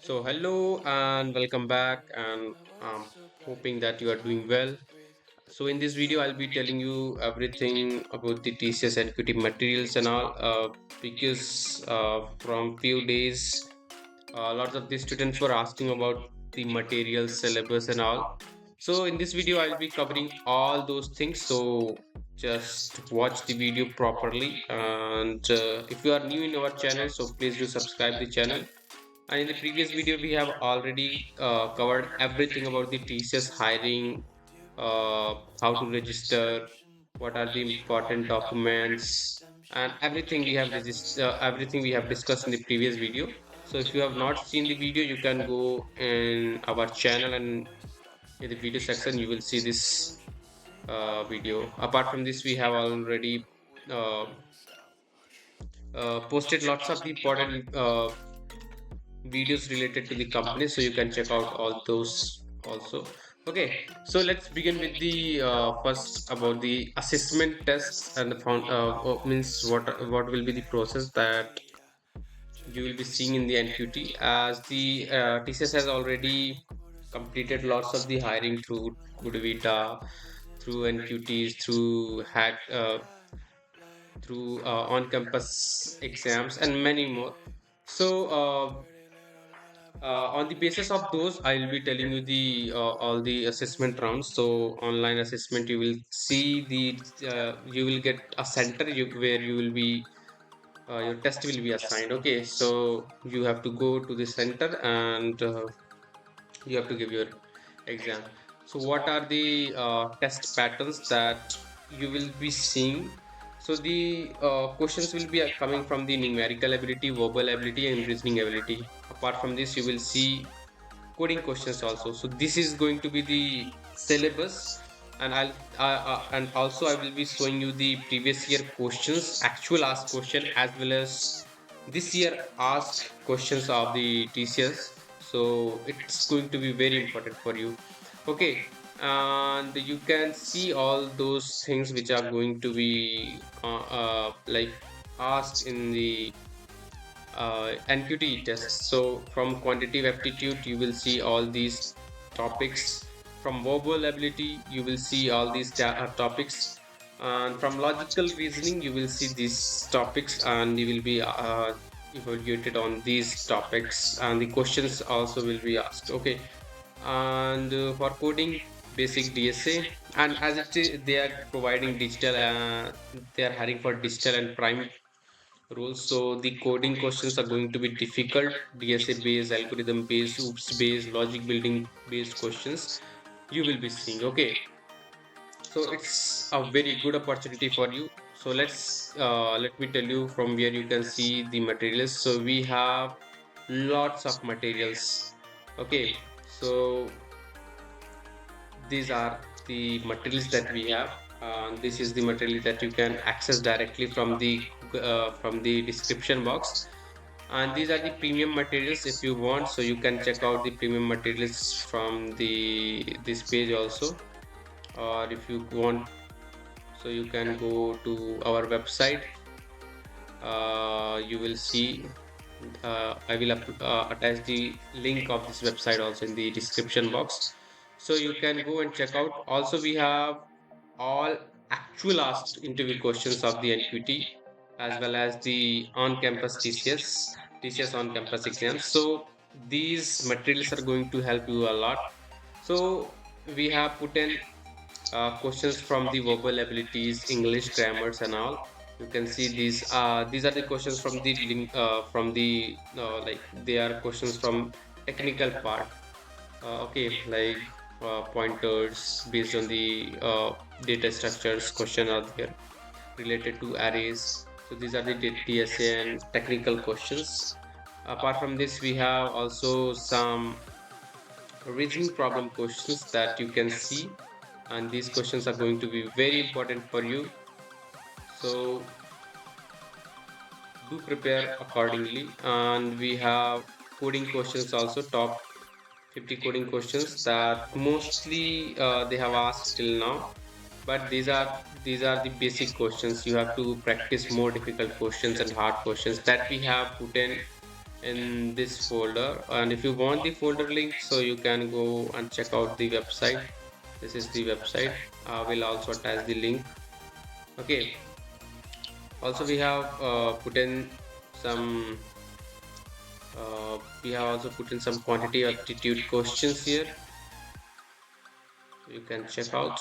So hello and welcome back, and I'm hoping that you are doing well. So in this video I'll be telling you everything about the TCS NQT materials and all, because from few days lots of the students were asking about the materials, syllabus and all. So in this video I'll be covering all those things, so just watch the video properly. And if you are new in our channel, so please do subscribe the channel. And in the previous video, we have already covered everything about the TCS hiring, how to register, what are the important documents, and everything we have discussed in the previous video. So if you have not seen the video, you can go in our channel, and in the video section you will see this video. Apart from this, we have already uh, posted lots of the important videos related to the company, so you can check out all those also. Okay, so let's begin with the first about the assessment tests and the found means what will be the process that you will be seeing in the NQT, as the TCS has already completed lots of the hiring through Budvita, through NQTs, through hack through on-campus exams and many more. So on the basis of those, I'll be telling you the all the assessment rounds. So online assessment, you will see the you will get a center where you will be your test will be assigned. Okay, so you have to go to the center, and you have to give your exam. So what are the test patterns that you will be seeing? So the questions will be coming from the numerical ability, verbal ability and reasoning ability. Apart from this, you will see coding questions also. So this is going to be the syllabus, and and also I will be showing you the previous year questions, actual asked question, as well as this year asked questions of the TCS. So it's going to be very important for you. Okay, and you can see all those things which are going to be like asked in the NQT tests. So from quantitative aptitude, you will see all these topics. From verbal ability, you will see all these topics. And from logical reasoning, you will see these topics, and you will be evaluated on these topics. And the questions also will be asked. Okay. And for coding, basic DSA. And as it is, they are providing digital, they are hiring for digital and prime rules. So the coding questions are going to be difficult, DSA based, algorithm based, oops based, logic building based questions you will be seeing. Okay, so it's a very good opportunity for you. So let me tell you from where you can see the materials. So we have lots of materials. Okay, so these are the materials that we have. This is the material that you can access directly from the description box, and these are the premium materials if you want. So you can check out the premium materials from the this page also, or if you want, so you can go to our website. You will see I will attach the link of this website also in the description box, so you can go and check out. Also we have all actual asked interview questions of the NQT, as well as the on-campus TCS on-campus exams. So these materials are going to help you a lot. So we have put in questions from the verbal abilities, English grammars and all. You can see these are the questions from the link, from the like they are questions from technical part. Okay, like pointers based on the data structures question are there related to arrays. So these are the DSA and technical questions. Apart from this, we have also some reasoning problem questions that you can see, and these questions are going to be very important for you. So do prepare accordingly. And we have coding questions also, top 50 coding questions that mostly they have asked till now, but these are the basic questions. You have to practice more difficult questions and hard questions that we have put in this folder. And if you want the folder link, so you can go and check out the website. This is the website. I will also attach the link. Okay. Also, we have put in some. We have also put in some quantity aptitude questions here. You can check out.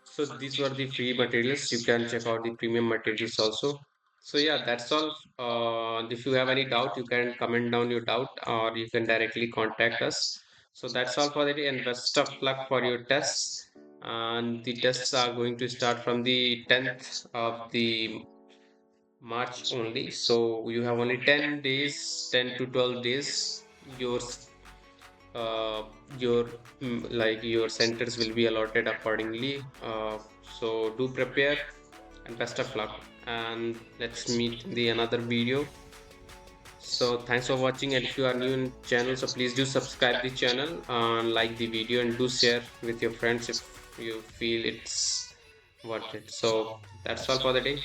So these were the free materials. You can check out the premium materials also. So yeah, that's all. If you have any doubt, you can comment down your doubt, or you can directly contact us. So that's all for the day, and best of luck for your tests. And the tests are going to start from the 10th of the March only. So you have only 10 days, 10 to 12 days. Uh, your like your centers will be allotted accordingly. So do prepare and best of luck. And let's meet in the another video. So thanks for watching, and if you are new in channel, so please do subscribe the channel and like the video, and do share with your friends if you feel it's worth it. So that's all for the day.